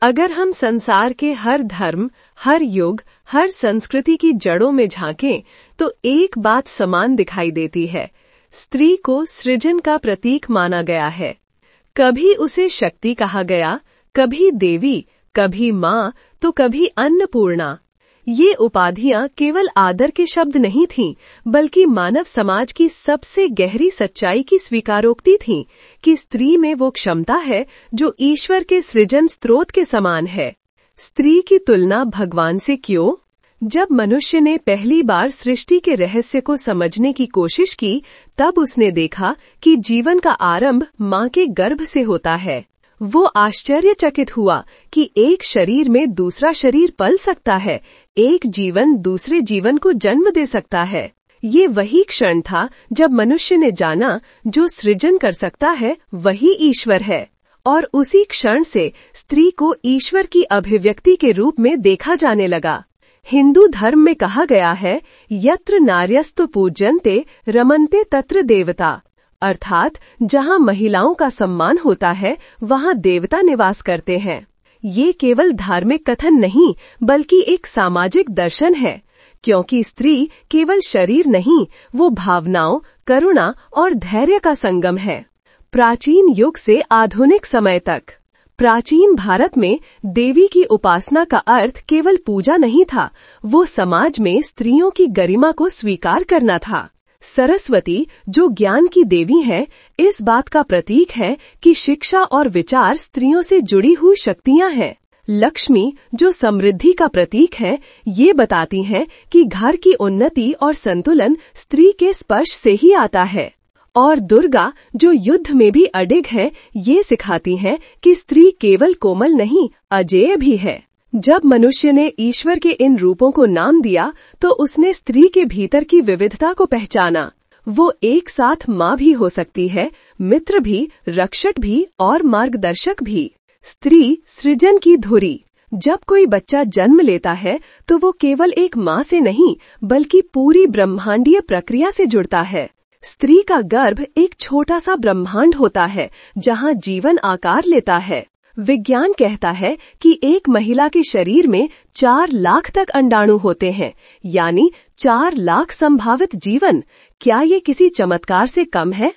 अगर हम संसार के हर धर्म, हर युग, हर संस्कृति की जड़ों में झांकें तो एक बात समान दिखाई देती है। स्त्री को सृजन का प्रतीक माना गया है। कभी उसे शक्ति कहा गया, कभी देवी, कभी माँ तो कभी अन्नपूर्णा। ये उपाधियां केवल आदर के शब्द नहीं थीं, बल्कि मानव समाज की सबसे गहरी सच्चाई की स्वीकारोक्ति थीं कि स्त्री में वो क्षमता है जो ईश्वर के सृजन स्रोत के समान है। स्त्री की तुलना भगवान से क्यों? जब मनुष्य ने पहली बार सृष्टि के रहस्य को समझने की कोशिश की, तब उसने देखा कि जीवन का आरंभ माँ के गर्भ से होता है। वो आश्चर्यचकित हुआ कि एक शरीर में दूसरा शरीर पल सकता है, एक जीवन दूसरे जीवन को जन्म दे सकता है। ये वही क्षण था जब मनुष्य ने जाना जो सृजन कर सकता है वही ईश्वर है, और उसी क्षण से स्त्री को ईश्वर की अभिव्यक्ति के रूप में देखा जाने लगा। हिंदू धर्म में कहा गया है, यत्र नार्यस्तु पूज्यन्ते रमन्ते तत्र देवता, अर्थात जहाँ महिलाओं का सम्मान होता है वहाँ देवता निवास करते हैं। ये केवल धार्मिक कथन नहीं बल्कि एक सामाजिक दर्शन है, क्योंकि स्त्री केवल शरीर नहीं, वो भावनाओं, करुणा और धैर्य का संगम है। प्राचीन युग से आधुनिक समय तक प्राचीन भारत में देवी की उपासना का अर्थ केवल पूजा नहीं था, वो समाज में स्त्रियों की गरिमा को स्वीकार करना था। सरस्वती, जो ज्ञान की देवी है, इस बात का प्रतीक है कि शिक्षा और विचार स्त्रियों से जुड़ी हुई शक्तियां हैं। लक्ष्मी, जो समृद्धि का प्रतीक है, ये बताती हैं कि घर की उन्नति और संतुलन स्त्री के स्पर्श से ही आता है। और दुर्गा, जो युद्ध में भी अडिग है, ये सिखाती हैं कि स्त्री केवल कोमल नहीं, अजेय भी है। जब मनुष्य ने ईश्वर के इन रूपों को नाम दिया तो उसने स्त्री के भीतर की विविधता को पहचाना। वो एक साथ माँ भी हो सकती है, मित्र भी, रक्षक भी और मार्गदर्शक भी। स्त्री सृजन की धुरी। जब कोई बच्चा जन्म लेता है तो वो केवल एक माँ से नहीं बल्कि पूरी ब्रह्मांडीय प्रक्रिया से जुड़ता है। स्त्री का गर्भ एक छोटा सा ब्रह्मांड होता है जहाँ जीवन आकार लेता है। विज्ञान कहता है कि एक महिला के शरीर में 4 लाख तक अंडाणु होते हैं, यानी 4 लाख संभावित जीवन। क्या ये किसी चमत्कार से कम है?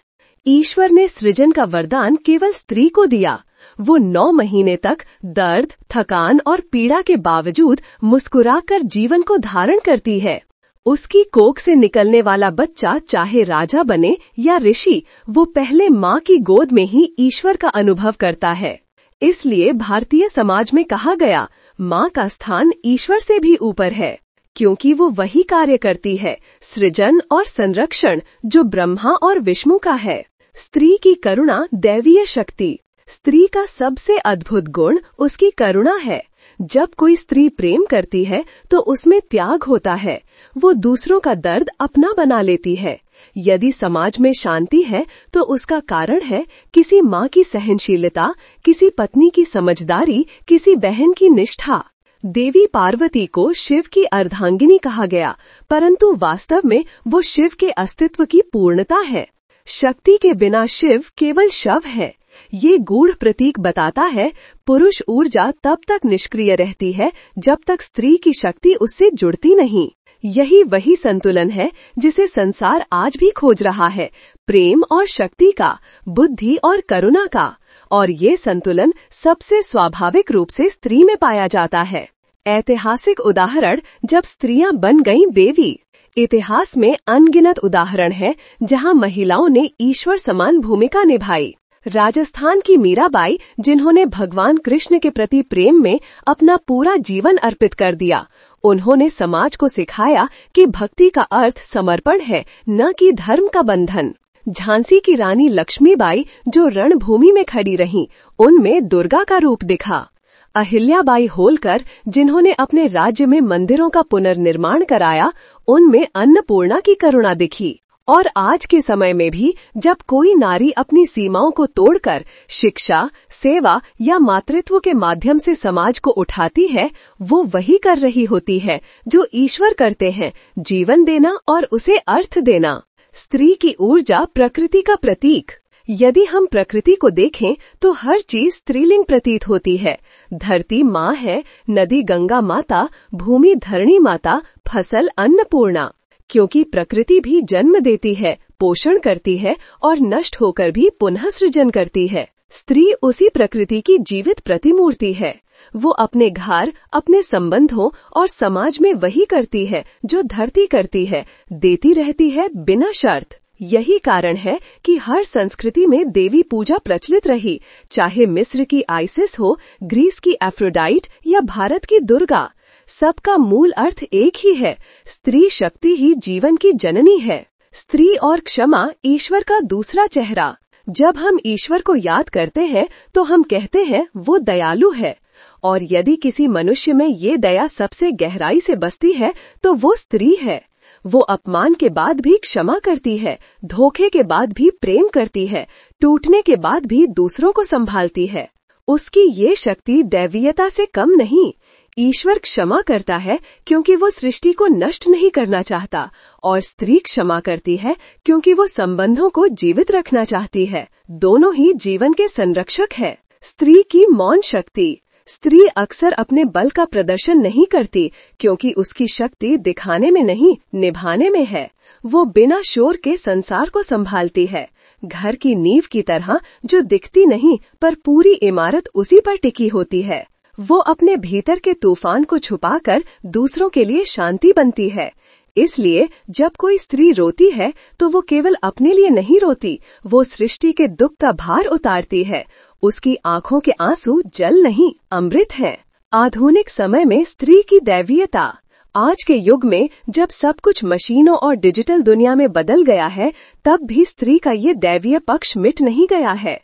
ईश्वर ने सृजन का वरदान केवल स्त्री को दिया। वो 9 महीने तक दर्द, थकान और पीड़ा के बावजूद मुस्कुराकर जीवन को धारण करती है। उसकी कोख से निकलने वाला बच्चा चाहे राजा बने या ऋषि, वो पहले माँ की गोद में ही ईश्वर का अनुभव करता है। इसलिए भारतीय समाज में कहा गया, माँ का स्थान ईश्वर से भी ऊपर है, क्योंकि वो वही कार्य करती है, सृजन और संरक्षण, जो ब्रह्मा और विष्णु का है। स्त्री की करुणा दैवीय शक्ति। स्त्री का सबसे अद्भुत गुण उसकी करुणा है। जब कोई स्त्री प्रेम करती है तो उसमें त्याग होता है। वो दूसरों का दर्द अपना बना लेती है। यदि समाज में शांति है तो उसका कारण है किसी माँ की सहनशीलता, किसी पत्नी की समझदारी, किसी बहन की निष्ठा। देवी पार्वती को शिव की अर्धांगिनी कहा गया, परंतु वास्तव में वो शिव के अस्तित्व की पूर्णता है। शक्ति के बिना शिव केवल शव है। ये गूढ़ प्रतीक बताता है, पुरुष ऊर्जा तब तक निष्क्रिय रहती है जब तक स्त्री की शक्ति उससे जुड़ती नहीं। यही वही संतुलन है जिसे संसार आज भी खोज रहा है, प्रेम और शक्ति का, बुद्धि और करुणा का। और ये संतुलन सबसे स्वाभाविक रूप से स्त्री में पाया जाता है। ऐतिहासिक उदाहरण, जब स्त्रियां बन गईं देवी। इतिहास में अनगिनत उदाहरण हैं जहां महिलाओं ने ईश्वर समान भूमिका निभाई। राजस्थान की मीराबाई, जिन्होंने भगवान कृष्ण के प्रति प्रेम में अपना पूरा जीवन अर्पित कर दिया। उन्होंने समाज को सिखाया कि भक्ति का अर्थ समर्पण है, न कि धर्म का बंधन। झांसी की रानी लक्ष्मीबाई, जो रणभूमि में खड़ी रहीं, उनमें दुर्गा का रूप दिखा। अहिल्याबाई होलकर, जिन्होंने अपने राज्य में मंदिरों का पुनर्निर्माण कराया, उनमें अन्नपूर्णा की करुणा दिखी। और आज के समय में भी जब कोई नारी अपनी सीमाओं को तोड़कर शिक्षा, सेवा या मातृत्व के माध्यम से समाज को उठाती है, वो वही कर रही होती है जो ईश्वर करते हैं, जीवन देना और उसे अर्थ देना। स्त्री की ऊर्जा प्रकृति का प्रतीक। यदि हम प्रकृति को देखें तो हर चीज स्त्रीलिंग प्रतीत होती है। धरती माँ है, नदी गंगा माता, भूमि धरणी माता, फसल अन्नपूर्णा। क्योंकि प्रकृति भी जन्म देती है, पोषण करती है और नष्ट होकर भी पुनः सृजन करती है। स्त्री उसी प्रकृति की जीवित प्रतिमूर्ति है। वो अपने घर, अपने संबंधों और समाज में वही करती है जो धरती करती है, देती रहती है बिना शर्त। यही कारण है कि हर संस्कृति में देवी पूजा प्रचलित रही, चाहे मिस्र की आइसिस हो, ग्रीस की एफ्रोडाइट या भारत की दुर्गा। सबका मूल अर्थ एक ही है, स्त्री शक्ति ही जीवन की जननी है। स्त्री और क्षमा ईश्वर का दूसरा चेहरा। जब हम ईश्वर को याद करते हैं तो हम कहते हैं वो दयालु है, और यदि किसी मनुष्य में ये दया सबसे गहराई से बसती है तो वो स्त्री है। वो अपमान के बाद भी क्षमा करती है, धोखे के बाद भी प्रेम करती है, टूटने के बाद भी दूसरों को संभालती है। उसकी ये शक्ति दैवीयता से कम नहीं। ईश्वर क्षमा करता है क्योंकि वो सृष्टि को नष्ट नहीं करना चाहता, और स्त्री क्षमा करती है क्योंकि वो संबंधों को जीवित रखना चाहती है। दोनों ही जीवन के संरक्षक है। स्त्री की मौन शक्ति। स्त्री अक्सर अपने बल का प्रदर्शन नहीं करती क्योंकि उसकी शक्ति दिखाने में नहीं, निभाने में है। वो बिना शोर के संसार को संभालती है, घर की नींव की तरह जो दिखती नहीं पर पूरी इमारत उसी पर टिकी होती है। वो अपने भीतर के तूफान को छुपाकर दूसरों के लिए शांति बनती है। इसलिए जब कोई स्त्री रोती है तो वो केवल अपने लिए नहीं रोती, वो सृष्टि के दुख का भार उतारती है। उसकी आंखों के आंसू जल नहीं, अमृत हैं। आधुनिक समय में स्त्री की दैवीयता। आज के युग में जब सब कुछ मशीनों और डिजिटल दुनिया में बदल गया है, तब भी स्त्री का ये दैवीय पक्ष मिट नहीं गया है।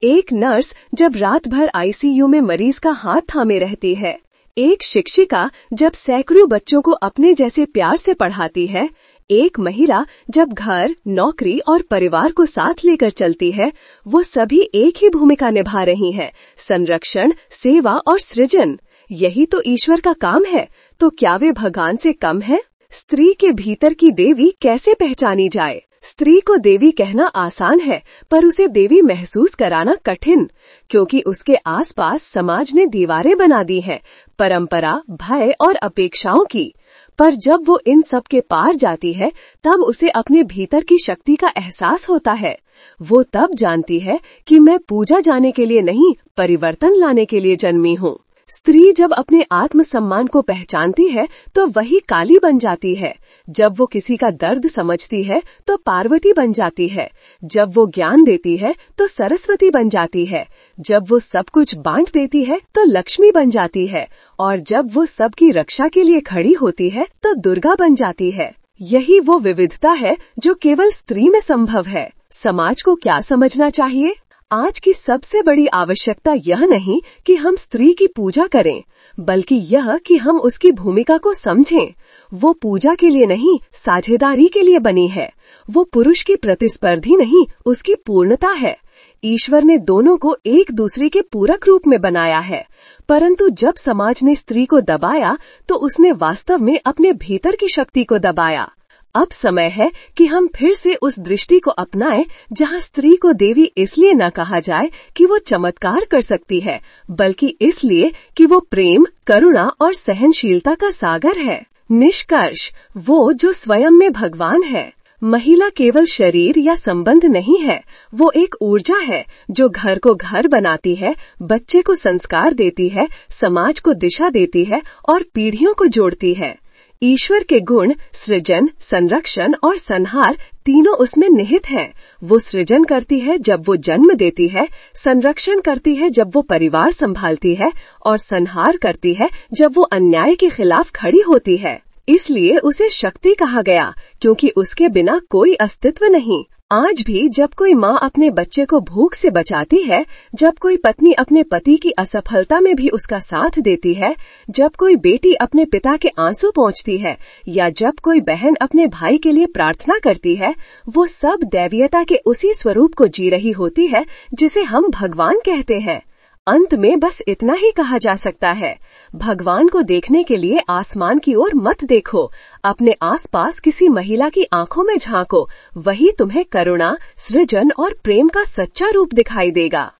एक नर्स जब रात भर आईसीयू में मरीज का हाथ थामे रहती है, एक शिक्षिका जब सैकड़ों बच्चों को अपने जैसे प्यार से पढ़ाती है, एक महिला जब घर, नौकरी और परिवार को साथ लेकर चलती है, वो सभी एक ही भूमिका निभा रही हैं, संरक्षण, सेवा और सृजन। यही तो ईश्वर का काम है, तो क्या वे भगवान से कम है? स्त्री के भीतर की देवी कैसे पहचानी जाए? स्त्री को देवी कहना आसान है, पर उसे देवी महसूस कराना कठिन, क्योंकि उसके आसपास समाज ने दीवारें बना दी हैं, परंपरा, भय और अपेक्षाओं की। पर जब वो इन सब के पार जाती है, तब उसे अपने भीतर की शक्ति का एहसास होता है। वो तब जानती है कि मैं पूजा जाने के लिए नहीं, परिवर्तन लाने के लिए जन्मी हूँ। स्त्री जब अपने आत्मसम्मान को पहचानती है तो वही काली बन जाती है। जब वो किसी का दर्द समझती है तो पार्वती बन जाती है। जब वो ज्ञान देती है तो सरस्वती बन जाती है। जब वो सब कुछ बांट देती है तो लक्ष्मी बन जाती है। और जब वो सबकी रक्षा के लिए खड़ी होती है तो दुर्गा बन जाती है। यही वो विविधता है जो केवल स्त्री में संभव है। समाज को क्या समझना चाहिए? आज की सबसे बड़ी आवश्यकता यह नहीं कि हम स्त्री की पूजा करें, बल्कि यह कि हम उसकी भूमिका को समझें। वो पूजा के लिए नहीं, साझेदारी के लिए बनी है। वो पुरुष की प्रतिस्पर्धी नहीं, उसकी पूर्णता है। ईश्वर ने दोनों को एक दूसरे के पूरक रूप में बनाया है, परंतु जब समाज ने स्त्री को दबाया तो उसने वास्तव में अपने भीतर की शक्ति को दबाया। अब समय है कि हम फिर से उस दृष्टि को अपनाएं जहां स्त्री को देवी इसलिए न कहा जाए कि वो चमत्कार कर सकती है, बल्कि इसलिए कि वो प्रेम, करुणा और सहनशीलता का सागर है। निष्कर्ष, वो जो स्वयं में भगवान है। महिला केवल शरीर या संबंध नहीं है, वो एक ऊर्जा है जो घर को घर बनाती है, बच्चे को संस्कार देती है, समाज को दिशा देती है और पीढ़ियों को जोड़ती है। ईश्वर के गुण सृजन, संरक्षण और संहार तीनों उसमें निहित हैं। वो सृजन करती है जब वो जन्म देती है, संरक्षण करती है जब वो परिवार संभालती है और संहार करती है जब वो अन्याय के खिलाफ खड़ी होती है। इसलिए उसे शक्ति कहा गया, क्योंकि उसके बिना कोई अस्तित्व नहीं। आज भी जब कोई माँ अपने बच्चे को भूख से बचाती है, जब कोई पत्नी अपने पति की असफलता में भी उसका साथ देती है, जब कोई बेटी अपने पिता के आंसू पोंछती है या जब कोई बहन अपने भाई के लिए प्रार्थना करती है, वो सब दैवीयता के उसी स्वरूप को जी रही होती है जिसे हम भगवान कहते हैं। अंत में बस इतना ही कहा जा सकता है, भगवान को देखने के लिए आसमान की ओर मत देखो, अपने आसपास किसी महिला की आंखों में झांको, वही तुम्हें करुणा, सृजन और प्रेम का सच्चा रूप दिखाई देगा।